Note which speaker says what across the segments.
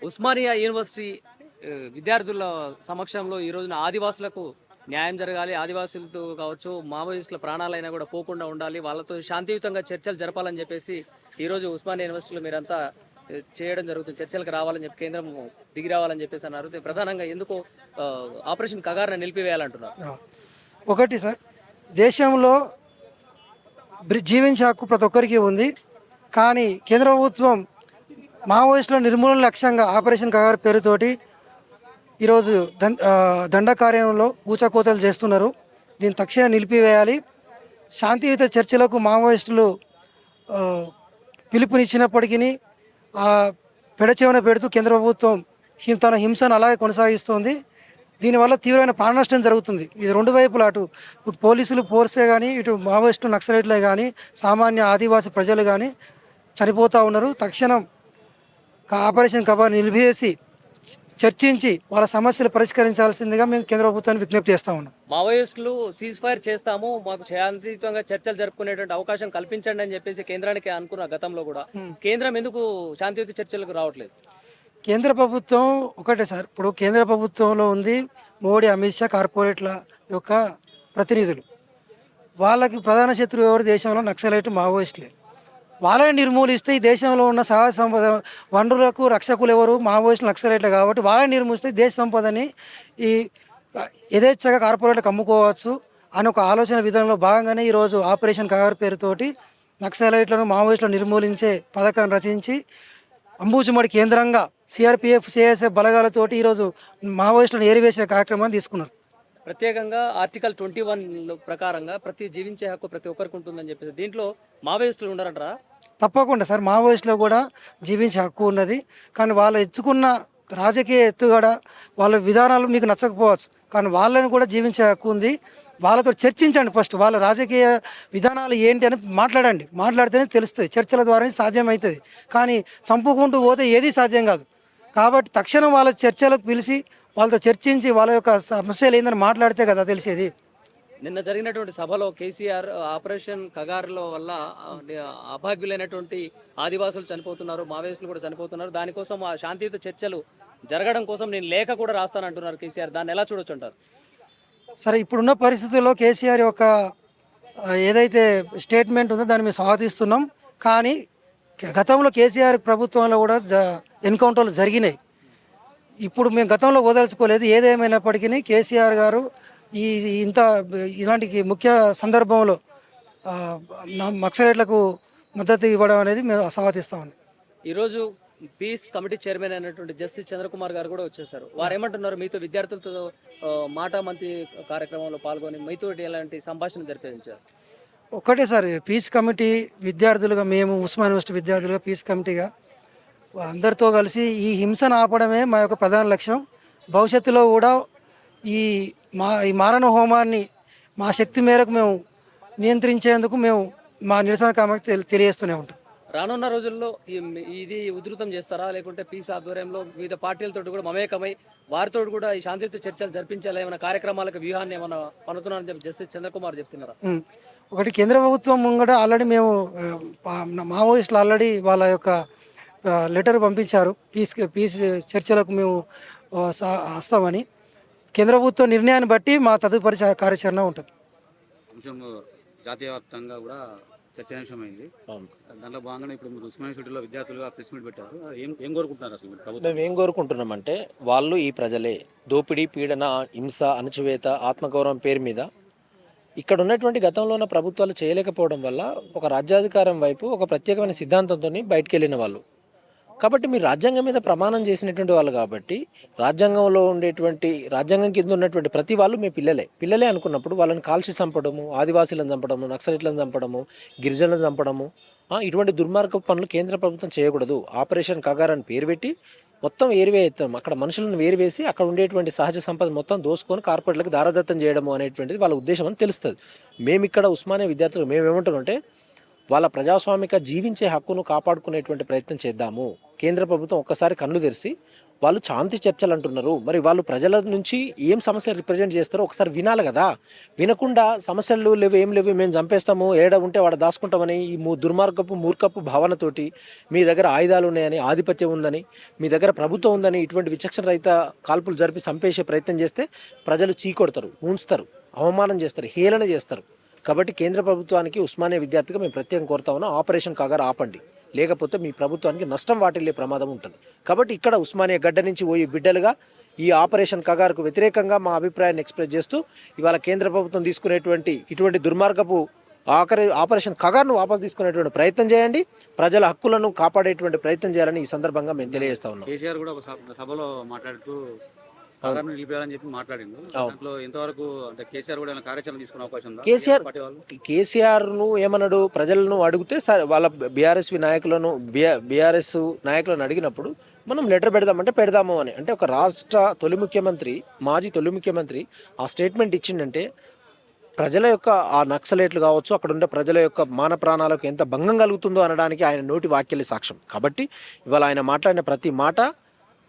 Speaker 1: Osmania university విద్యార్థుల సమక్షంలో ఈ రోజున ఆదివాసులకు న్యాయం జరగాలి, ఆదివాసులతో కావచ్చు మావోయిస్టుల ప్రాణాలైనా కూడా పోకుండా ఉండాలి, వాళ్ళతో శాంతియుతంగా చర్చలు జరపాలని చెప్పేసి ఈరోజు ఉస్మానియా యూనివర్సిటీలో మీరంతా చేయడం జరుగుతుంది. చర్చలకు రావాలని చెప్పి కేంద్రం దిగి రావాలని చెప్పేసి అన్నారు. ప్రధానంగా ఎందుకు ఆపరేషన్ కగారును నిలిపివేయాలంటున్నారు?
Speaker 2: ఒకటి సార్, దేశంలో జీవించే హక్కు ప్రతి ఒక్కరికి ఉంది. కానీ కేంద్ర ప్రభుత్వం మావోయిస్టుల నిర్మూలన లక్ష్యంగా ఆపరేషన్ కగారు పేరుతోటి ఈరోజు దండకార్యంలో ఊచకోతలు చేస్తున్నారు. దీన్ని తక్షణం నిలిపివేయాలి. శాంతియుత చర్చలకు మావోయిస్టులు పిలుపునిచ్చినప్పటికీ పెడచెవన పెడుతూ కేంద్ర ప్రభుత్వం తన హింసను అలాగే కొనసాగిస్తోంది. దీనివల్ల తీవ్రమైన ప్రాణ నష్టం జరుగుతుంది. ఇది రెండు వైపులా, అటు పోలీసులు ఫోర్సే కానీ, ఇటు మావోయిస్టు నక్సలైట్లే కానీ, సామాన్య ఆదివాసీ ప్రజలు కానీ చనిపోతూ ఉన్నారు. తక్షణం ఆపరేషన్ కబార్ నిలిపివేసి చర్చించి వాళ్ళ సమస్యలు పరిష్కరించాల్సిందిగా మేము కేంద్ర ప్రభుత్వాన్ని విజ్ఞప్తి చేస్తూ ఉన్నాం.
Speaker 1: మావోయిస్టులు సీజ్ ఫైర్ చేస్తాము, మాకు శాంతియుతంగా చర్చలు జరుపుకునేటువంటి అవకాశం కల్పించండి అని చెప్పేసి కేంద్రానికి అనుకున్న గతంలో కూడా కేంద్రం ఎందుకు శాంతియుత చర్చలకు రావట్లేదు?
Speaker 2: కేంద్ర ప్రభుత్వం ఒకటే సార్, ఇప్పుడు కేంద్ర ప్రభుత్వంలో ఉంది మోడీ, అమిత్ షా, కార్పొరేట్ల యొక్క ప్రతినిధులు. వాళ్ళకి ప్రధాన శత్రువు ఎవరు దేశంలో? నక్సలైట్, మావోయిస్టులే. వాళ్ళని నిర్మూలిస్తే ఈ దేశంలో ఉన్న సహజ సంపద వనరులకు రక్షకులు ఎవరు? మావోయిస్టులు, నక్సలైట్లు. కాబట్టి వాళ్ళని నిర్మూలిస్తే దేశ సంపదని ఈ యథేచ్ఛగా కార్పొరేట్లకు అమ్ముకోవచ్చు అని ఒక ఆలోచన విధానంలో భాగంగానే ఈరోజు ఆపరేషన్ కగారు పేరుతోటి నక్సలైట్లను, మావోయిస్టులను నిర్మూలించే పథకాన్ని రచించి అంబుజుమడి కేంద్రంగా సిఆర్పిఎఫ్, సిఐఎస్ఎఫ్ బలగాలతోటి ఈరోజు మావోయిస్టులను ఏరివేసే కార్యక్రమాన్ని తీసుకున్నారు.
Speaker 1: ప్రత్యేకంగా ఆర్టికల్ 21 ప్రకారంగా ప్రతి జీవించే హక్కు ప్రతి ఒక్కరికి ఉంటుందని చెప్పేసి దీంట్లో మావోయిస్టులు ఉన్నారంటారా?
Speaker 2: తప్పకుండా సార్, మావోయిస్టులో కూడా జీవించే హక్కు ఉన్నది. కానీ వాళ్ళు ఎత్తుకున్న రాజకీయ ఎత్తుగడ, వాళ్ళ విధానాలు మీకు నచ్చకపోవచ్చు, కానీ వాళ్ళని కూడా జీవించే హక్కు ఉంది. వాళ్ళతో చర్చించండి. ఫస్ట్ వాళ్ళ రాజకీయ విధానాలు ఏంటి అని మాట్లాడండి. మాట్లాడితేనే తెలుస్తుంది, చర్చల ద్వారానే సాధ్యమవుతుంది. కానీ చంపుకుంటూ పోతే ఏది సాధ్యం కాదు. కాబట్టి తక్షణం వాళ్ళ చర్చలకు పిలిచి వాళ్ళతో చర్చించి వాళ్ళ యొక్క సమస్యలు ఏందని మాట్లాడితే కదా తెలిసేది.
Speaker 1: నిన్న జరిగినటువంటి సభలో కేసీఆర్ ఆపరేషన్ కగారులో వల్ల అభాగ్యులైనటువంటి ఆదివాసులు చనిపోతున్నారు, మావోయిస్టులు కూడా చనిపోతున్నారు, దానికోసం ఆ శాంతియుత చర్చలు జరగడం కోసం నేను లేఖ కూడా రాస్తానంటున్నారు కేసీఆర్. దాన్ని ఎలా చూడొచ్చు అంటారు?
Speaker 2: సరే, ఇప్పుడున్న పరిస్థితుల్లో కేసీఆర్ యొక్క ఏదైతే స్టేట్మెంట్ ఉందో దాన్ని మేము స్వాగతిస్తున్నాం. కానీ గతంలో కేసీఆర్ ప్రభుత్వంలో కూడా ఎన్కౌంటర్లు జరిగినాయి. ఇప్పుడు మేము గతంలో వదలుచుకోలేదు. ఏదేమైనప్పటికీ కేసీఆర్ గారు ఇలాంటి ముఖ్య సందర్భంలో నక్సలైట్లకు మద్దతు ఇవ్వడం అనేది మేము స్వాగతిస్తామని.
Speaker 1: ఈరోజు పీస్ కమిటీ చైర్మన్ అయినటువంటి జస్టిస్ చంద్రకుమార్ గారు కూడా వచ్చేసారు. వారు ఏమంటున్నారు? మీతో విద్యార్థులతో మాటా మంత్రి కార్యక్రమంలో పాల్గొని మీతో ఎలాంటి సంభాషణ జరిపించారు?
Speaker 2: ఒక్కటే సార్, పీస్ కమిటీ విద్యార్థులుగా, మేము ఉస్మానియా యూనివర్సిటీ విద్యార్థులుగా పీస్ కమిటీగా అందరితో కలిసి ఈ హింసను ఆపడమే మా యొక్క ప్రధాన లక్ష్యం. భవిష్యత్తులో కూడా ఈ మారణ హోమాన్ని మా శక్తి మేరకు మేము నియంత్రించేందుకు మేము మా నిరసన కామానికి తెలియజేస్తూనే ఉంటాం.
Speaker 1: రానున్న రోజుల్లో ఇది ఉధృతం చేస్తారా, లేకుంటే పీస్ ఆధ్వర్యంలో వివిధ పార్టీలతో కూడా మమేకమై వారితో కూడా ఈ శాంతియుత చర్చలు జరిపించాలి, ఏమైనా కార్యక్రమాలకు వ్యూహాన్ని ఏమైనా పనుతున్నారని చెప్పి జస్టిస్ చంద్రకుమార్ చెప్తున్నారా?
Speaker 2: ఒకటి, కేంద్ర ప్రభుత్వం ముంగట ఆల్రెడీ మేము మావోయిస్టులు ఆల్రెడీ వాళ్ళ యొక్క లెటర్ పంపించారు. పీస్ చర్చలకు మేము వస్తామని. కేంద్ర ప్రభుత్వ నిర్ణయాన్ని బట్టి మా తదుపరి కార్యాచరణ ఉంటుంది.
Speaker 3: జాతీయ వ్యాప్తంగా కూడా చర్చనీయాంశమైంది. దాంట్లో భాగంగా ఇప్పుడు మీరు ఉస్మానియా యూనివర్సిటీలో విద్యార్థులుగా ప్రెస్ మీట్ పెట్టారు. ఏం కోరుకుంటున్నారు అసలు?
Speaker 4: మేము ఏం కోరుకుంటున్నామంటే, వాళ్ళు ఈ ప్రజలే దోపిడీ, పీడన, హింస, అణచివేత, ఆత్మగౌరవం పేరు మీద ఇక్కడ ఉన్నటువంటి గతంలో ఉన్న ప్రభుత్వాలు చేయలేకపోవడం వల్ల ఒక రాజ్యాధికారం వైపు ఒక ప్రత్యేకమైన సిద్ధాంతంతో బయటకు వెళ్ళిన వాళ్ళు. కాబట్టి మీరు రాజ్యాంగం మీద ప్రమాణం చేసినటువంటి వాళ్ళు కాబట్టి రాజ్యాంగంలో ఉండేటువంటి, రాజ్యాంగం కింద ఉన్నటువంటి ప్రతి వాళ్ళు మీ పిల్లలే అనుకున్నప్పుడు వాళ్ళని కాల్చి చంపడము, ఆదివాసీలను చంపడము, నక్సలైట్లను చంపడము, గిరిజనులను చంపడము, ఇటువంటి దుర్మార్గ పనులు కేంద్ర ప్రభుత్వం చేయకూడదు. ఆపరేషన్ కగార్ అని పేరు పెట్టి మొత్తం ఏరివేస్తాం, అక్కడ మనుషులను వేరువేసి అక్కడ ఉండేటువంటి సహజ సంపద మొత్తం దోసుకొని కార్పొరేట్లకు దారదత్తం చేయడము అనేటువంటిది వాళ్ళ ఉద్దేశం అని తెలుస్తుంది. మేము ఇక్కడ ఉస్మానియా విద్యార్థులు మేమేమంటామంటే, వాళ్ళ ప్రజాస్వామిక జీవించే హక్కును కాపాడుకునేటువంటి ప్రయత్నం చేద్దాము. కేంద్ర ప్రభుత్వం ఒక్కసారి కళ్ళు తెరిచి వాళ్ళు శాంతి చర్చలు అంటున్నారు. మరి వాళ్ళు ప్రజల నుంచి ఏం సమస్య రిప్రజెంట్ చేస్తారో ఒకసారి వినాలి కదా. వినకుండా సమస్యలు లేవు, ఏం లేవు, మేము చంపేస్తాము, ఏడ ఉంటే వాడు దాచుకుంటామని ఈ దుర్మార్గపు మూర్ఖపు భావనతోటి మీ దగ్గర ఆయుధాలు ఉన్నాయని, ఆధిపత్యం ఉందని, మీ దగ్గర ప్రభుత్వం ఉందని ఇటువంటి విచక్షణ రహిత కాల్పులు జరిపి చంపేసే ప్రయత్నం చేస్తే ప్రజలు చీకొడతారు, ఉంచుతారు, అవమానం చేస్తారు, హేళన చేస్తారు. కాబట్టి కేంద్ర ప్రభుత్వానికి ఉస్మానియా విద్యార్థిగా మేము ప్రత్యేకంగా కోరుతా ఉన్నాం, ఆపరేషన్ కగార్ ఆపండి, లేకపోతే మీ ప్రభుత్వానికి నష్టం వాటిల్లే ప్రమాదం ఉంటుంది. కాబట్టి ఇక్కడ ఉస్మానియా గడ్డ నుంచి పోయి బిడ్డలుగా ఈ ఆపరేషన్ కగార్కు వ్యతిరేకంగా మా అభిప్రాయాన్ని ఎక్స్ప్రెస్ చేస్తూ ఇవాళ కేంద్ర ప్రభుత్వం తీసుకునేటువంటి ఇటువంటి దుర్మార్గపు ఆపరేషన్ కగార్ను వాపసు తీసుకునేటువంటి ప్రయత్నం చేయండి, ప్రజల హక్కులను కాపాడేటువంటి ప్రయత్నం చేయాలని ఈ సందర్భంగా మేము తెలియజేస్తా ఉన్నాం.
Speaker 3: కేసీఆర్ కూడా ఒక సభలో మాట్లాడుతూ కగార్ను నిలిపేయాలని చెప్పి మాట్లాడిండు. దాంట్లో ఎంతవరకు అంటే కేసీఆర్ కూడా ఏమైనా కార్యాచరణ తీసుకునే అవకాశం ఉందా?
Speaker 4: కేసీఆర్ను ఏమన్నాడు, ప్రజలను అడిగితే వాళ్ళ బీఆర్ఎస్ నాయకులను అడిగినప్పుడు మనం లెటర్ పెడదామంటే పెడదాము అని, అంటే ఒక రాష్ట్ర తొలి ముఖ్యమంత్రి, మాజీ తొలి ముఖ్యమంత్రి ఆ స్టేట్మెంట్ ఇచ్చిండంటే ప్రజల యొక్క ఆ నక్సలేట్లు కావచ్చు, అక్కడ ఉండే ప్రజల యొక్క మాన ప్రాణాలకు ఎంత భంగం కలుగుతుందో అనడానికి ఆయన నోటి వాక్యాలే సాక్ష్యం. కాబట్టి ఇవాళ ఆయన మాట్లాడిన ప్రతి మాట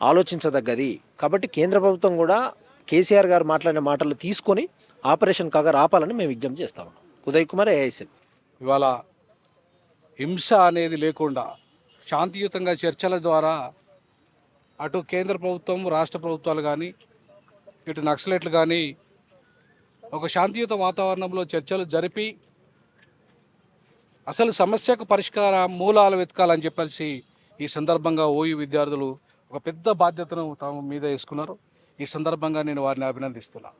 Speaker 4: ఆలోచించదగ్గది. కాబట్టి కేంద్ర ప్రభుత్వం కూడా కేసీఆర్ గారు మాట్లాడిన మాటలు తీసుకొని ఆపరేషన్ కగార్ ఆపాలని మేము విజ్ఞప్తి చేస్తా ఉన్నాం. ఉదయ్ కుమార్, ఏఐఎస్ఎఫ్.
Speaker 5: ఇవాళ హింస అనేది లేకుండా శాంతియుతంగా చర్చల ద్వారా అటు కేంద్ర ప్రభుత్వం, రాష్ట్ర ప్రభుత్వాలు కానీ, ఇటు నక్సలైట్లు కానీ ఒక శాంతియుత వాతావరణంలో చర్చలు జరిపి అసలు సమస్యకు పరిష్కార మూలాలు వెతకాలని చెప్పేసి ఈ సందర్భంగా ఓయూ విద్యార్థులు ఒక పెద్ద బాధ్యతను తాము మీద వేసుకున్నారు. ఈ సందర్భంగా నేను వారిని అభినందిస్తున్నా.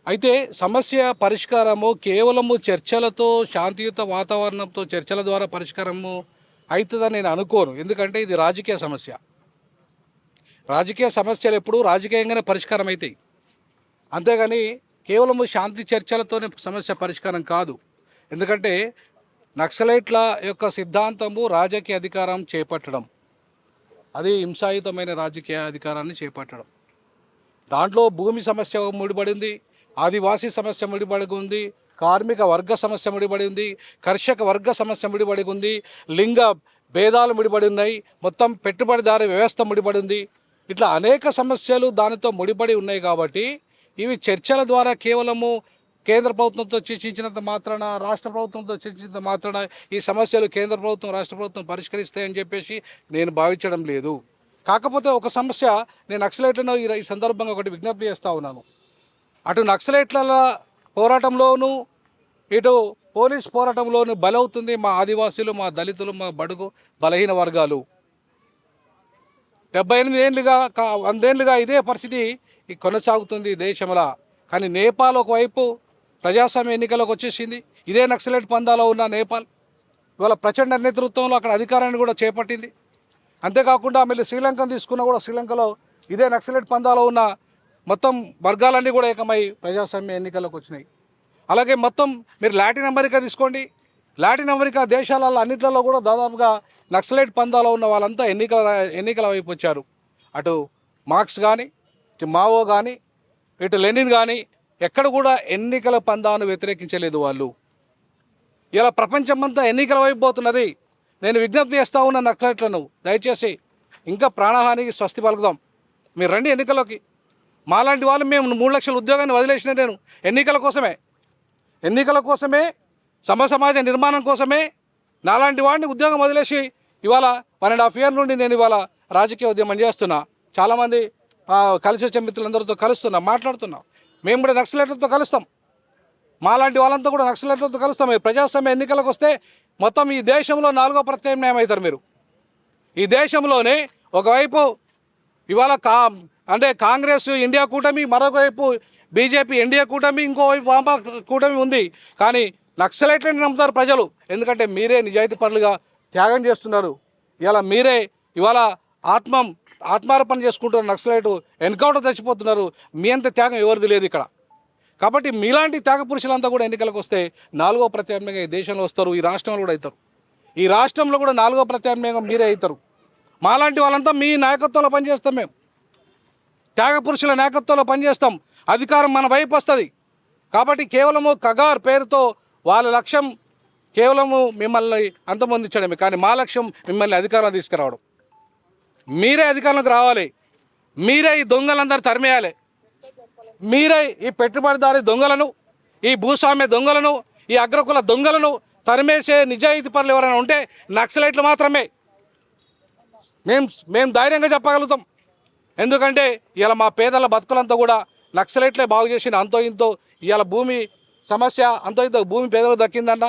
Speaker 5: అయితే సమస్య పరిష్కారము కేవలము చర్చలతో, శాంతియుత వాతావరణంతో చర్చల ద్వారా పరిష్కారము అవుతుందని నేను అనుకోను. ఎందుకంటే ఇది రాజకీయ సమస్య. రాజకీయ సమస్యలు ఎప్పుడు రాజకీయంగానే పరిష్కారం అవుతాయి, అంతేగాని కేవలము శాంతి చర్చలతోనే సమస్య పరిష్కారం కాదు. ఎందుకంటే నక్సలైట్ల యొక్క సిద్ధాంతము రాజకీయ అధికారం చేపట్టడం, అది హింసాయుతమైన రాజకీయ అధికారాన్ని చేపట్టడం. దాంట్లో భూమి సమస్య ముడిపడి ఉంది, ఆదివాసీ సమస్య ముడిపడి ఉంది, కార్మిక వర్గ సమస్య ముడిపడి ఉంది, కర్షక వర్గ సమస్య ముడిపడి ఉంది, లింగ భేదాలు ముడిపడి ఉన్నాయి, మొత్తం పెట్టుబడిదారు వ్యవస్థ ముడిపడి ఉంది. ఇట్లా అనేక సమస్యలు దానితో ముడిపడి ఉన్నాయి. కాబట్టి ఇవి చర్చల ద్వారా కేవలము కేంద్ర ప్రభుత్వంతో చర్చించినంత మాత్రాన, రాష్ట్ర ప్రభుత్వంతో చర్చించినంత మాత్రాన ఈ సమస్యలు కేంద్ర ప్రభుత్వం, రాష్ట్ర ప్రభుత్వం పరిష్కరిస్తాయని చెప్పేసి నేను భావించడం లేదు. కాకపోతే ఒక సమస్య నేను నక్సలైట్లను ఈ సందర్భంగా ఒకటి విజ్ఞప్తి చేస్తూ ఉన్నాను. అటు నక్సలైట్ల పోరాటంలోనూ, ఇటు పోలీస్ పోరాటంలోనూ బలవుతుంది మా ఆదివాసీలు, మా దళితులు, మా బడుగు బలహీన వర్గాలు. 78 ఏళ్ళుగా 100 ఏళ్ళుగా ఇదే పరిస్థితి కొనసాగుతుంది దేశంలో. కానీ నేపాల్ ఒకవైపు ప్రజాస్వామ్య ఎన్నికలకు వచ్చేసింది. ఇదే నక్సలైట్ పందాలో ఉన్న నేపాల్ ఇవాళ ప్రచండ నేతృత్వంలో అక్కడ అధికారాన్ని కూడా చేపట్టింది. అంతేకాకుండా మళ్ళీ శ్రీలంకను తీసుకున్నా కూడా శ్రీలంకలో ఇదే నక్సలైట్ పందాలో ఉన్న మొత్తం వర్గాలన్నీ కూడా ఏకమై ప్రజాస్వామ్య ఎన్నికలకు వచ్చినాయి. అలాగే మొత్తం మీరు లాటిన్ అమెరికా తీసుకోండి, లాటిన్ అమెరికా దేశాలలో అన్నిట్లలో కూడా దాదాపుగా నక్సలైట్ పందాలో ఉన్న వాళ్ళంతా ఎన్నికల వైపు వచ్చారు. అటు మార్క్స్ కానీ, ఇటు మావో కానీ, ఇటు లెనిన్ కానీ ఎక్కడ కూడా ఎన్నికల పందాను వ్యతిరేకించలేదు వాళ్ళు. ఇలా ప్రపంచమంతా ఎన్నికల వైపు పోతున్నది. నేను విజ్ఞప్తి చేస్తూ ఉన్న నక్సలైట్లను, దయచేసి ఇంకా ప్రాణహానికి స్వస్తి పలుకుదాం, మీరు రండి ఎన్నికల్లోకి. మాలాంటి వాళ్ళు మేము 3 లక్షల ఉద్యోగాన్ని వదిలేసిన నేను ఎన్నికల కోసమే సమాజ నిర్మాణం కోసమే నాలాంటి వాడిని ఉద్యోగం వదిలేసి ఇవాళ 1.5 years నుండి నేను ఇవాళ రాజకీయ ఉద్యమం చేస్తున్నా. చాలామంది కలిసి వచ్చే మిత్రులందరితో కలుస్తున్నా, మాట్లాడుతున్నాం. మేము కూడా నక్సలైట్లతో కలుస్తాం, మాలాంటి వాళ్ళంతా కూడా నక్సలైట్లతో కలుస్తాం. ప్రజాస్వామ్య ఎన్నికలకు వస్తే మొత్తం ఈ దేశంలో 4వ ప్రత్యామ్నాయం అవుతారు మీరు. ఈ దేశంలోనే ఒకవైపు ఇవాళ అంటే కాంగ్రెస్ ఇండియా కూటమి, మరొకవైపు బీజేపీ ఇండియా కూటమి, ఇంకోవైపు వామ కూటమి ఉంది. కానీ నక్సలైట్లని నమ్ముతారు ప్రజలు, ఎందుకంటే మీరే నిజాయితీ పరులుగా త్యాగం చేస్తున్నారు. ఇలా మీరే ఇవాళ ఆత్మార్పణ చేసుకుంటున్నారు. నక్సలైట్ ఎన్కౌంటర్ చచ్చిపోతున్నారు. మీ అంత త్యాగం ఎవరిది లేదు ఇక్కడ. కాబట్టి మీలాంటి త్యాగ పురుషులంతా కూడా ఎన్నికలకు వస్తే 4వ ప్రత్యామ్నాయంగా ఈ దేశంలో వస్తారు, ఈ రాష్ట్రంలో కూడా అవుతారు. ఈ రాష్ట్రంలో కూడా 4వ ప్రత్యామ్నాయంగా మీరే అవుతారు. మాలాంటి వాళ్ళంతా మీ నాయకత్వంలో పనిచేస్తాం, మేము త్యాగ పురుషుల నాయకత్వంలో పనిచేస్తాం. అధికారం మన వైపు వస్తుంది. కాబట్టి కేవలము కగార్ పేరుతో వాళ్ళ లక్ష్యం కేవలము మిమ్మల్ని అంతమొందించడమే, కానీ మా లక్ష్యం మిమ్మల్ని అధికారం తీసుకురావడం. మీరే అధికారంలోకి రావాలి, మీరే ఈ దొంగలందరూ తరిమేయాలి, మీరే ఈ పెట్టుబడిదారి దొంగలను, ఈ భూస్వామ్య దొంగలను, ఈ అగ్రకుల దొంగలను తరిమేసే నిజాయితీ పనులు ఎవరైనా ఉంటే నక్సలైట్లు మాత్రమే. మేము ధైర్యంగా చెప్పగలుగుతాం. ఎందుకంటే ఇలా మా పేదల బతుకులంతా కూడా నక్సలైట్లే బాగు చేసిన. అంతో ఇంతో ఇవాళ భూమి సమస్య, అంతో ఇంతో భూమి పేదలకు దక్కిందన్న,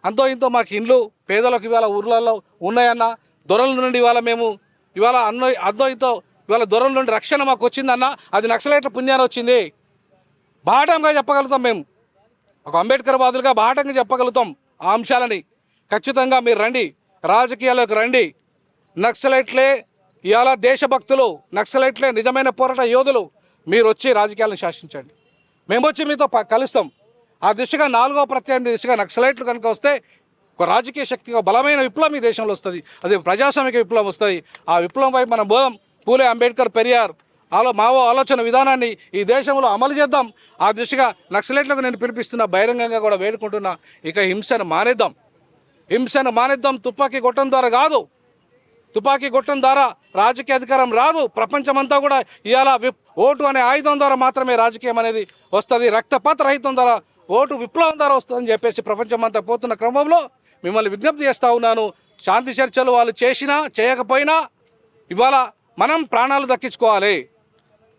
Speaker 5: అంతో ఇంతో మాకు ఇండ్లు పేదలకు ఇవాళ ఊర్లలో ఉన్నాయన్న, దొరల నుండి ఇవాళ మేము ఇవాళ అంతో ఇంతో ఇవాళ దొరల నుండి రక్షణ మాకు వచ్చిందన్న, అది నక్సలైట్ల పుణ్యాన్ని వచ్చింది. బాటంగా చెప్పగలుగుతాం. మేము ఒక అంబేద్కర్ వాదులుగా బాటంగా చెప్పగలుగుతాం ఆ అంశాలని. ఖచ్చితంగా మీరు రండి, రాజకీయాల్లోకి రండి. నక్సలైట్లే ఇవాళ దేశభక్తులు, నక్సలైట్లే నిజమైన పోరాట యోధులు. మీరు వచ్చి రాజకీయాలను శాసించండి, మేము వచ్చి మీతో కలుస్తాం. ఆ దిశగా 4వ ప్రత్యామ్నాయ దిశగా నక్సలైట్లు కనుక వస్తే ఒక రాజకీయ శక్తిగా బలమైన విప్లవం ఈ దేశంలో వస్తుంది. అది ప్రజాస్వామిక విప్లవం వస్తుంది. ఆ విప్లవం వైపు మనం పోదాం. పూలే అంబేద్కర్ పెరియార్ మావో ఆలోచన విధానాన్ని ఈ దేశంలో అమలు చేద్దాం. ఆ దిశగా నక్సలైట్లకు నేను పిలిపిస్తున్న, బహిరంగంగా కూడా వేడుకుంటున్నా, ఇక హింసను మానేద్దాం, హింసను మానేద్దాం. తుపాకీ కొట్టడం ద్వారా కాదు, తుపాకీ కొట్టడం ద్వారా రాజకీయ అధికారం రాదు. ప్రపంచమంతా కూడా ఇవాళ ఓటు అనే ఆయుధం ద్వారా మాత్రమే రాజకీయం అనేది వస్తుంది. రక్తపాత రహితం ద్వారా, ఓటు విప్లవం ద్వారా వస్తుందని చెప్పేసి ప్రపంచమంతా పోతున్న క్రమంలో మిమ్మల్ని విజ్ఞప్తి చేస్తూ ఉన్నాను. శాంతి చర్చలు వాళ్ళు చేసినా చేయకపోయినా ఇవాళ మనం ప్రాణాలు దక్కించుకోవాలి,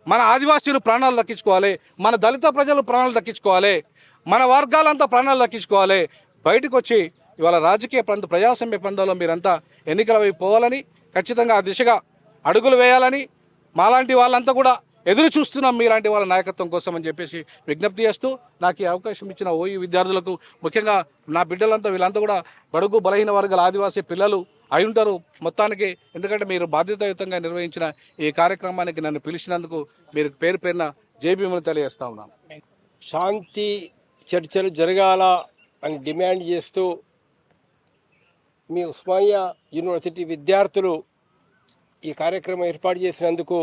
Speaker 5: మన ఆదివాసీలు ప్రాణాలు దక్కించుకోవాలి, మన దళిత ప్రజలు ప్రాణాలు దక్కించుకోవాలి, మన వర్గాలంతా ప్రాణాలు దక్కించుకోవాలి. బయటకు వచ్చి ఇవాళ రాజకీయ ప్రజాస్వామ్య పందంలో మీరంతా ఎన్నికల వైపు పోవాలని, ఖచ్చితంగా ఆ దిశగా అడుగులు వేయాలని మాలాంటి వాళ్ళంతా కూడా ఎదురు చూస్తున్నాం మీలాంటి వాళ్ళ నాయకత్వం కోసం అని చెప్పేసి విజ్ఞప్తి చేస్తూ, నాకు ఈ అవకాశం ఇచ్చిన ఓయూ విద్యార్థులకు, ముఖ్యంగా నా బిడ్డలంతా వీళ్ళంతా కూడా బడుగు బలహీన వర్గాల ఆదివాసీ పిల్లలు అయి ఉంటారు మొత్తానికి. ఎందుకంటే మీరు బాధ్యతాయుతంగా నిర్వహించిన ఈ కార్యక్రమానికి నన్ను పిలిచినందుకు మీరు పేరు పేరున జైభీములు తెలియజేస్తా ఉన్నాను.
Speaker 6: శాంతి చర్చలు జరగాల అని డిమాండ్ చేస్తూ మీ ఉస్మానియా యూనివర్సిటీ విద్యార్థులు ఈ కార్యక్రమం ఏర్పాటు చేసినందుకు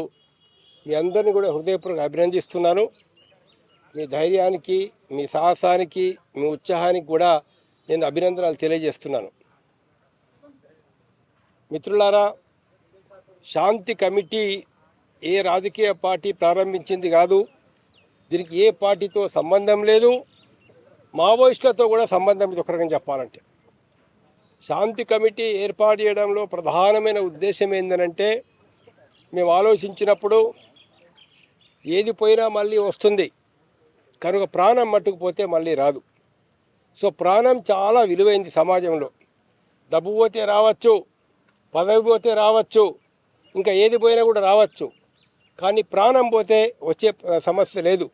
Speaker 6: మీ అందరినీ కూడా హృదయపూర్వకంగా అభినందిస్తున్నాను. మీ ధైర్యానికి, మీ సాహసానికి, మీ ఉత్సాహానికి కూడా నేను అభినందనలు తెలియజేస్తున్నాను. మిత్రులారా, శాంతి కమిటీ ఏ రాజకీయ పార్టీ ప్రారంభించింది కాదు, దీనికి ఏ పార్టీతో సంబంధం లేదు, మావోయిస్టులతో కూడా సంబంధం లేదు. ఒక రకంగా చెప్పాలంటే శాంతి కమిటీ ఏర్పాటు చేయడంలో ప్రధానమైన ఉద్దేశం ఏంటంటే, మేము ఆలోచించినప్పుడు ఏది పోయినా మళ్ళీ వస్తుంది కనుక ప్రాణం మట్టుకుపోతే మళ్ళీ రాదు. సో ప్రాణం చాలా విలువైంది సమాజంలో. డబ్బు పోతే రావచ్చు, పదవి పోతే రావచ్చు, ఇంకా ఏది పోయినా కూడా రావచ్చు, కానీ ప్రాణం పోతే వచ్చే సమస్య లేదు.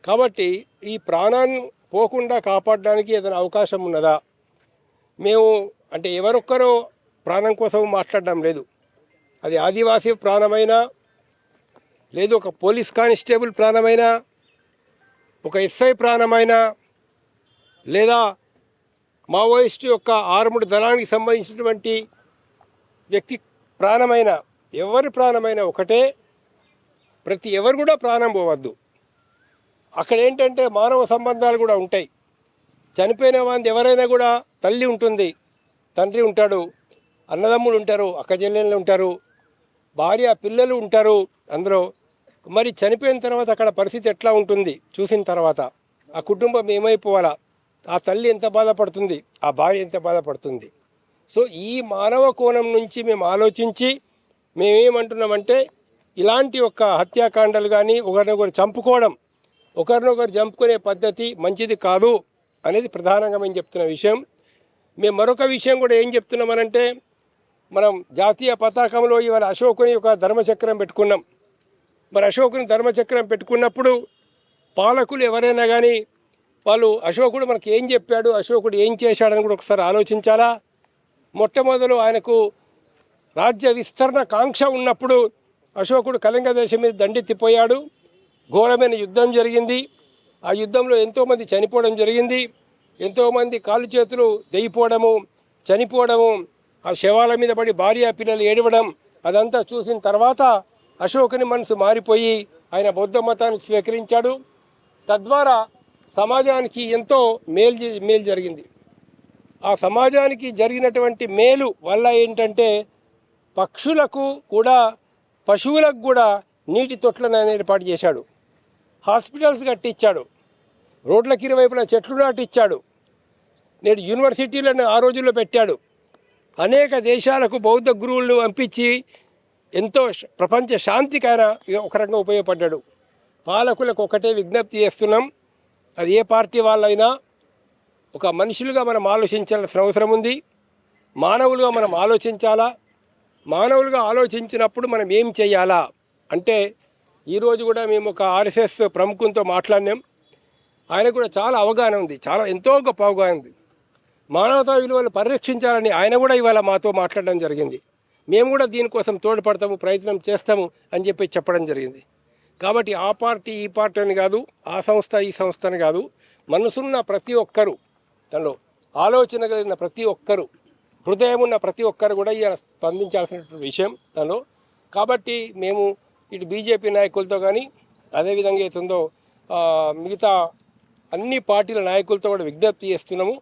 Speaker 6: కాబట్టి ఈ ప్రాణాన్ని పోకుండా కాపాడడానికి ఏదైనా అవకాశం ఉన్నదా? మేము అంటే ఎవరొక్కరో ప్రాణం కోసం మాట్లాడడం లేదు. అది ఆదివాసీ ప్రాణమైనా, లేదు ఒక పోలీస్ కానిస్టేబుల్ ప్రాణమైనా, ఒక ఎస్ఐ ప్రాణమైనా, లేదా మావోయిస్టు యొక్క ఆర్ముడ్ దళానికి సంబంధించినటువంటి వ్యక్తి ప్రాణమైన, ఎవరి ప్రాణమైనా ఒకటే. ఎవరు కూడా ప్రాణం పోవద్దు. అక్కడ ఏంటంటే మానవ సంబంధాలు కూడా ఉంటాయి. చనిపోయిన వాంది ఎవరైనా కూడా తల్లి ఉంటుంది, తండ్రి ఉంటాడు, అన్నదమ్ములు ఉంటారు, అక్కచెల్లెళ్ళు ఉంటారు, భార్య పిల్లలు ఉంటారు అందులో. మరి చనిపోయిన తర్వాత అక్కడ పరిస్థితి ఎట్లా ఉంటుంది చూసిన తర్వాత ఆ కుటుంబం ఏమైపోవాలా, ఆ తల్లి ఎంత బాధపడుతుంది, ఆ భార్య ఎంత బాధపడుతుంది. సో ఈ మానవ కోణం నుంచి మేము ఆలోచించి మేమేమంటున్నామంటే, ఇలాంటి ఒక హత్యాకాండలు కానీ ఒకరినొకరు చంపుకోవడం, ఒకరినొకరు చంపుకునే పద్ధతి మంచిది కాదు అనేది ప్రధానంగా మేము చెప్తున్న విషయం. మేము మరొక విషయం కూడా ఏం చెప్తున్నామనంటే, మనం జాతీయ పతాకంలో ఇవాళ అశోకుని ఒక ధర్మచక్రం పెట్టుకున్నాం. మరి అశోకుని ధర్మచక్రం పెట్టుకున్నప్పుడు పాలకులు ఎవరైనా కానీ వాళ్ళు అశోకుడు మనకి ఏం చెప్పాడు, అశోకుడు ఏం చేశాడని కూడా ఒకసారి ఆలోచించాలా. మొట్టమొదలు ఆయనకు రాజ్య విస్తరణ కాంక్ష ఉన్నప్పుడు అశోకుడు కళింగ దేశం మీద దండెత్తిపోయాడు. ఘోరమైన యుద్ధం జరిగింది. ఆ యుద్ధంలో ఎంతోమంది చనిపోవడం జరిగింది. ఎంతోమంది కాళ్ళు చేతులు దెయ్యిపోవడము, చనిపోవడము, ఆ శవాల మీద పడి భార్య పిల్లలు ఏడవడం, అదంతా చూసిన తర్వాత అశోకుని మనసు మారిపోయి ఆయన బౌద్ధ మతాన్ని స్వీకరించాడు. తద్వారా సమాజానికి ఎంతో మేలు జరిగింది. ఆ సమాజానికి జరిగినటువంటి మేలు వల్ల ఏంటంటే పక్షులకు కూడా పశువులకు కూడా నీటి తొట్లను ఏర్పాటు చేశాడు. హాస్పిటల్స్ కట్టించాడు. రోడ్లకి ఇరువైపులా చెట్లు నాటిచ్చాడు. నేడు యూనివర్సిటీలను ఆ రోజుల్లో పెట్టాడు. అనేక దేశాలకు బౌద్ధ గురువులను పంపించి ఎంతో ప్రపంచ శాంతికైన ఒక రకంగా ఉపయోగపడ్డాడు. పాలకులకు ఒకటే విజ్ఞప్తి చేస్తున్నాం, అది ఏ పార్టీ వాళ్ళైనా ఒక మనుషులుగా మనం ఆలోచించాల్సిన అవసరం ఉంది. మానవులుగా మనం ఆలోచించాలా. మానవులుగా ఆలోచించినప్పుడు మనం ఏం చేయాలా అంటే, ఈరోజు కూడా మేము ఒక ఆర్ఎస్ఎస్ ప్రముఖంతో మాట్లాడినాం. ఆయన కూడా చాలా అవగాహన ఉంది, ఎంతో గొప్ప అవగాహన ఉంది. మానవతా విలువలు పరిరక్షించాలని ఆయన కూడా ఇవాళ మాతో మాట్లాడడం జరిగింది. మేము కూడా దీనికోసం తోడ్పడతాము, ప్రయత్నం చేస్తాము అని చెప్పడం జరిగింది. కాబట్టి ఆ పార్టీ ఈ పార్టీ అని కాదు, ఆ సంస్థ ఈ సంస్థ అని కాదు, మనసున్న ప్రతి ఒక్కరు, దానిలో ఆలోచన కలిగిన ప్రతి ఒక్కరు, హృదయం ఉన్న ప్రతి ఒక్కరు కూడా ఇలా స్పందించాల్సినటువంటి విషయం దానిలో. కాబట్టి మేము ఇటు బీజేపీ నాయకులతో కానీ అదేవిధంగా అవుతుందో మిగతా అన్ని పార్టీల నాయకులతో కూడా విజ్ఞప్తి చేస్తున్నాము,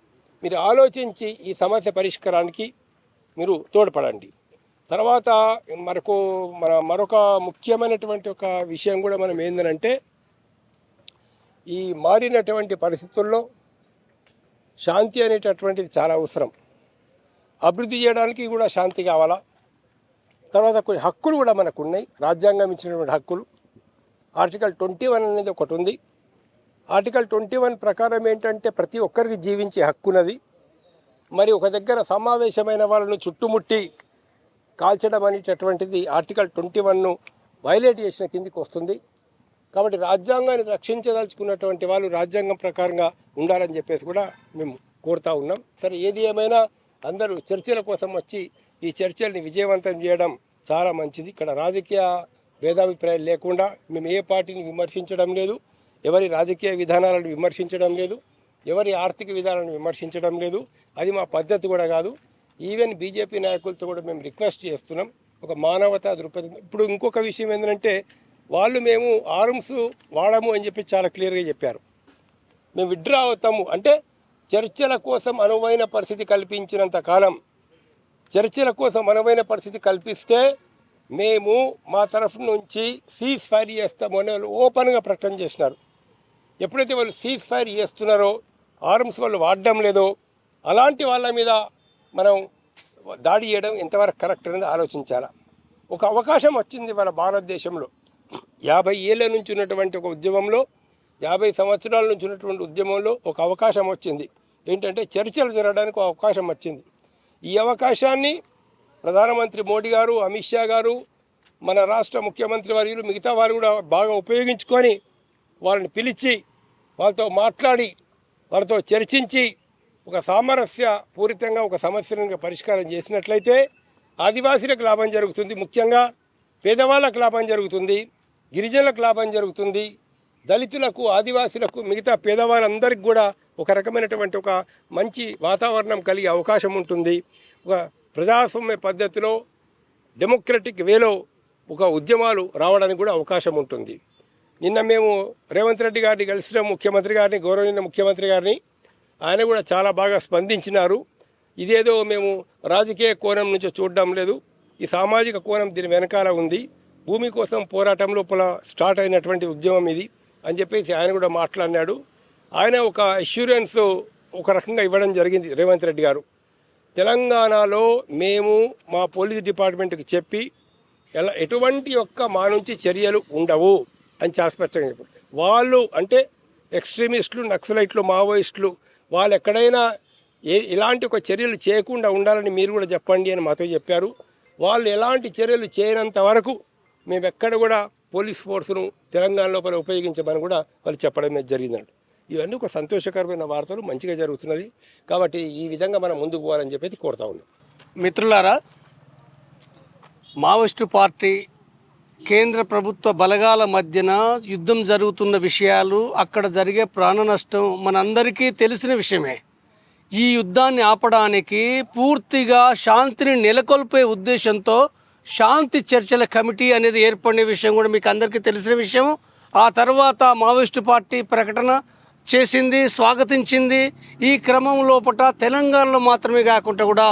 Speaker 6: మీరు ఆలోచించి ఈ సమస్య పరిష్కారానికి మీరు తోడ్పడండి. తర్వాత మరొక ముఖ్యమైనటువంటి ఒక విషయం కూడా మనం ఏంటంటే, ఈ మారినటువంటి పరిస్థితుల్లో శాంతి అనేటటువంటిది చాలా అవసరం. అభివృద్ధి చేయడానికి కూడా శాంతి కావాలా. తర్వాత కొన్ని హక్కులు కూడా మనకు ఉన్నాయి, రాజ్యాంగం ఇచ్చినటువంటి హక్కులు. ఆర్టికల్ 21 అనేది ఒకటి ఉంది. ఆర్టికల్ 21 ప్రకారం ఏంటంటే ప్రతి ఒక్కరికి జీవించే హక్కున్నది. మరి ఒక దగ్గర సమావేశమైన వాళ్ళను చుట్టుముట్టి కాల్చడం అనేటటువంటిది ఆర్టికల్ 21ను వైలేట్ చేసిన కిందికి వస్తుంది. కాబట్టి రాజ్యాంగాన్ని రక్షించదలుచుకున్నటువంటి వాళ్ళు రాజ్యాంగం ప్రకారంగా ఉండాలని చెప్పేసి కూడా మేము కోరుతా ఉన్నాం. సరే, ఏది ఏమైనా అందరూ చర్చల కోసం వచ్చి ఈ చర్చల్ని విజయవంతం చేయడం చాలా మంచిది. ఇక్కడ రాజకీయ భేదాభిప్రాయాలు లేకుండా మేము ఏ పార్టీని విమర్శించడం లేదు, ఎవరి రాజకీయ విధానాలను విమర్శించడం లేదు, ఎవరి ఆర్థిక విధానాలను విమర్శించడం లేదు. అది మా పద్ధతి కూడా కాదు. ఈవెన్ బీజేపీ నాయకులతో కూడా మేము రిక్వెస్ట్ చేస్తున్నాం, ఒక మానవతా దృక్పథం. ఇప్పుడు ఇంకొక విషయం ఏంటంటే, వాళ్ళు మేము ఆర్మ్స్ వాడము అని చెప్పి చాలా క్లియర్గా చెప్పారు. మేము విత్డ్రా అవుతాము అంటే చర్చల కోసం అనువైన పరిస్థితి కల్పించినంత కాలం, చర్చల కోసం అనువైన పరిస్థితి కల్పిస్తే మేము మా తరఫు నుంచి సీజ్ ఫైర్ చేస్తాము అని వాళ్ళు ఓపెన్గా ప్రకటన చేసినారు. ఎప్పుడైతే వాళ్ళు సీజ్ ఫైర్ చేస్తున్నారో, ఆర్మ్స్ వాళ్ళు వాడడం లేదో, అలాంటి వాళ్ళ మీద మనం దాడి చేయడం ఎంతవరకు కరెక్ట్ అనేది ఆలోచించాలా. ఒక అవకాశం వచ్చింది వాళ్ళ భారతదేశంలో 50 ఏళ్ళ నుంచి ఉన్నటువంటి ఒక ఉద్యమంలో, 50 సంవత్సరాల నుంచి ఉన్నటువంటి ఉద్యమంలో ఒక అవకాశం వచ్చింది. ఏంటంటే చర్చలు జరగడానికి ఒక అవకాశం వచ్చింది. ఈ అవకాశాన్ని ప్రధానమంత్రి మోడీ గారు, అమిత్ షా గారు, మన రాష్ట్ర ముఖ్యమంత్రి వర్యులు, మిగతా వారు కూడా బాగా ఉపయోగించుకొని వాళ్ళని పిలిచి వాళ్ళతో మాట్లాడి వాళ్ళతో చర్చించి ఒక సామరస్య పూరితంగా ఒక సమస్యను పరిష్కారం చేసినట్లయితే ఆదివాసీలకు లాభం జరుగుతుంది, ముఖ్యంగా పేదవాళ్ళకు లాభం జరుగుతుంది, గిరిజనులకు లాభం జరుగుతుంది, దళితులకు, ఆదివాసీలకు, మిగతా పేదవాళ్ళందరికీ కూడా ఒక రకమైనటువంటి ఒక మంచి వాతావరణం కలిగే అవకాశం ఉంటుంది. ఒక ప్రజాస్వామ్య పద్ధతిలో డెమోక్రటిక్ వేలో ఒక ఉద్యమాలు రావడానికి కూడా అవకాశం ఉంటుంది. నిన్న మేము రేవంత్ రెడ్డి గారిని కలిసిన ముఖ్యమంత్రి గారిని, గౌరవనీయ ముఖ్యమంత్రి గారిని, ఆయన కూడా చాలా బాగా స్పందించినారు. ఇదేదో మేము రాజకీయ కోణం నుంచి చూడడం లేదు, ఈ సామాజిక కోణం దీని వెనకాల ఉంది. భూమి కోసం పోరాటం లోపల స్టార్ట్ అయినటువంటి ఉద్యమం ఇది అని చెప్పేసి ఆయన కూడా మాట్లాడినాడు. ఆయన ఒక అష్యూరెన్స్ ఒక రకంగా ఇవ్వడం జరిగింది రేవంత్ రెడ్డి గారు. తెలంగాణలో మేము మా పోలీస్ డిపార్ట్మెంట్కి చెప్పి ఎటువంటి మా నుంచి చర్యలు ఉండవు అని చాలా స్పష్టంగా చెప్పారు. వాళ్ళు అంటే ఎక్స్ట్రీమిస్టులు, నక్సలైట్లు, మావోయిస్టులు, వాళ్ళు ఎక్కడైనా ఇలాంటి ఒక చర్యలు చేయకుండా ఉండాలని మీరు కూడా చెప్పండి అని మాతో చెప్పారు. వాళ్ళు ఎలాంటి చర్యలు చేయనంత వరకు మేము ఎక్కడ కూడా పోలీస్ ఫోర్సును తెలంగాణ లోపల ఉపయోగించమని కూడా వాళ్ళు చెప్పడం జరిగిందండి. ఇవన్నీ ఒక సంతోషకరమైన వార్తలు, మంచిగా జరుగుతున్నది. కాబట్టి ఈ విధంగా మనం ముందుకు పోవాలని చెప్పేసి కోరుతా ఉన్నాం.
Speaker 7: మిత్రులారా, మావోయిస్టు పార్టీ కేంద్ర ప్రభుత్వ బలగాల మధ్యన యుద్ధం జరుగుతున్న విషయాలు, అక్కడ జరిగే ప్రాణ నష్టం మనందరికీ తెలిసిన విషయమే. ఈ యుద్ధాన్ని ఆపడానికి పూర్తిగా శాంతిని నెలకొల్పే ఉద్దేశంతో శాంతి చర్చల కమిటీ అనేది ఏర్పడిన విషయం కూడా మీకు అందరికీ తెలిసిన విషయం. ఆ తర్వాత మావోయిస్టు పార్టీ ప్రకటన, చేసింది, స్వాగతించింది. ఈ క్రమం లోపల తెలంగాణలో మాత్రమే కాకుండా కూడా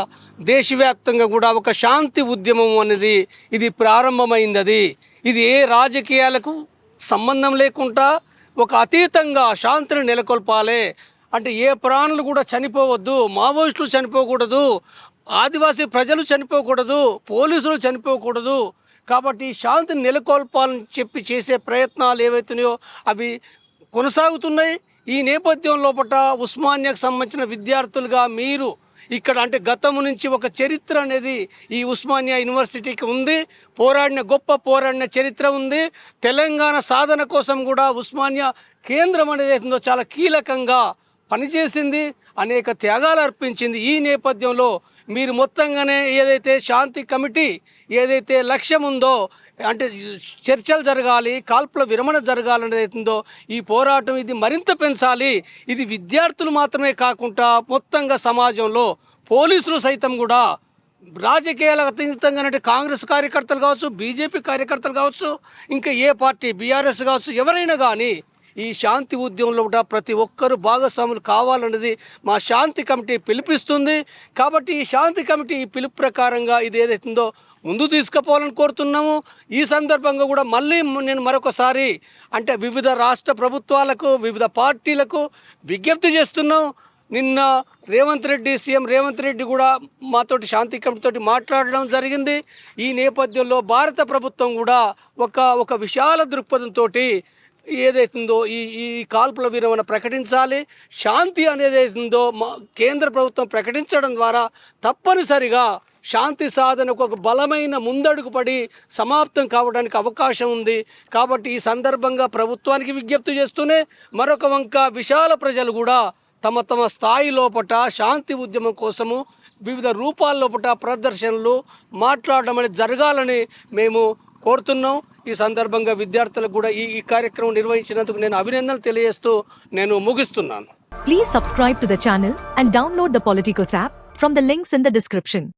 Speaker 7: దేశవ్యాప్తంగా కూడా ఒక శాంతి ఉద్యమం అనేది ఇది ప్రారంభమైంది. ఇది ఏ రాజకీయాలకు సంబంధం లేకుండా ఒక అతీతంగా శాంతిని నెలకొల్పాలి. అంటే ఏ ప్రాణులు కూడా చనిపోవద్దు, మావోయిస్టులు చనిపోకూడదు, ఆదివాసీ ప్రజలు చనిపోకూడదు, పోలీసులు చనిపోకూడదు. కాబట్టి శాంతిని నెలకొల్పాలని చెప్పి చేసే ప్రయత్నాలు ఏవైతున్నాయో అవి కొనసాగుతున్నాయి. ఈ నేపథ్యం లోపల ఉస్మానియాకు సంబంధించిన విద్యార్థులుగా మీరు ఇక్కడ అంటే గతం నుంచి ఒక చరిత్ర అనేది ఈ ఉస్మానియా యూనివర్సిటీకి ఉంది. పోరాడిన చరిత్ర ఉంది. తెలంగాణ సాధన కోసం కూడా ఉస్మానియా కేంద్రం అనేది చాలా కీలకంగా పనిచేసింది, అనేక త్యాగాలు అర్పించింది. ఈ నేపథ్యంలో మీరు మొత్తంగానే ఏదైతే శాంతి కమిటీ ఏదైతే లక్ష్యం ఉందో అంటే చర్చలు జరగాలి, కాల్పుల విరమణ జరగాలనేదో ఈ పోరాటం ఇది మరింత పెంచాలి. ఇది విద్యార్థులు మాత్రమే కాకుండా మొత్తంగా సమాజంలో పోలీసులు సైతం కూడా రాజకీయాలకు అతీతంగా అంటే కాంగ్రెస్ కార్యకర్తలు కావచ్చు, బీజేపీ కార్యకర్తలు కావచ్చు, ఇంకా ఏ పార్టీ బీఆర్ఎస్ కావచ్చు, ఎవరైనా కానీ ఈ శాంతి ఉద్యమంలో కూడా ప్రతి ఒక్కరూ భాగస్వాములు కావాలన్నది మా శాంతి కమిటీ పిలుపిస్తుంది. కాబట్టి ఈ శాంతి కమిటీ ఈ పిలుపు ప్రకారంగా ఇది ఏదైతుందో ముందు తీసుకుపోవాలని కోరుతున్నాము. ఈ సందర్భంగా కూడా మళ్ళీ నేను మరొకసారి అంటే వివిధ రాష్ట్ర ప్రభుత్వాలకు, వివిధ పార్టీలకు విజ్ఞప్తి చేస్తున్నాం. నిన్న సీఎం రేవంత్ రెడ్డి కూడా మాతోటి శాంతి కమిటీతోటి మాట్లాడడం జరిగింది. ఈ నేపథ్యంలో భారత ప్రభుత్వం కూడా ఒక విశాల దృక్పథంతో ఏదైతుందో ఈ కాల్పుల విరమణ ప్రకటించాలి. శాంతి అనేది ఏదైతుందో కేంద్ర ప్రభుత్వం ప్రకటించడం ద్వారా తప్పనిసరిగా శాంతి సాధనకు ఒక బలమైన ముందడుగు పడి సమాప్తం కావడానికి అవకాశం ఉంది. కాబట్టి ఈ సందర్భంగా ప్రభుత్వానికి విజ్ఞప్తి చేస్తూనే మరొక వంక విశాల ప్రజలు కూడా తమ స్థాయి లోపట శాంతి ఉద్యమం కోసము వివిధ రూపాల లోపట ప్రదర్శనలు మాట్లాడడం అనేది జరగాలని మేము కోరుతున్నాం. ఈ సందర్భంగా విద్యార్థులకు కూడా ఈ కార్యక్రమం నిర్వహించినందుకు నేను అభినందనలు తెలియజేస్తూ నేను ముగిస్తున్నాను.
Speaker 8: Please subscribe to the channel and download the Politicos app from the links in the description.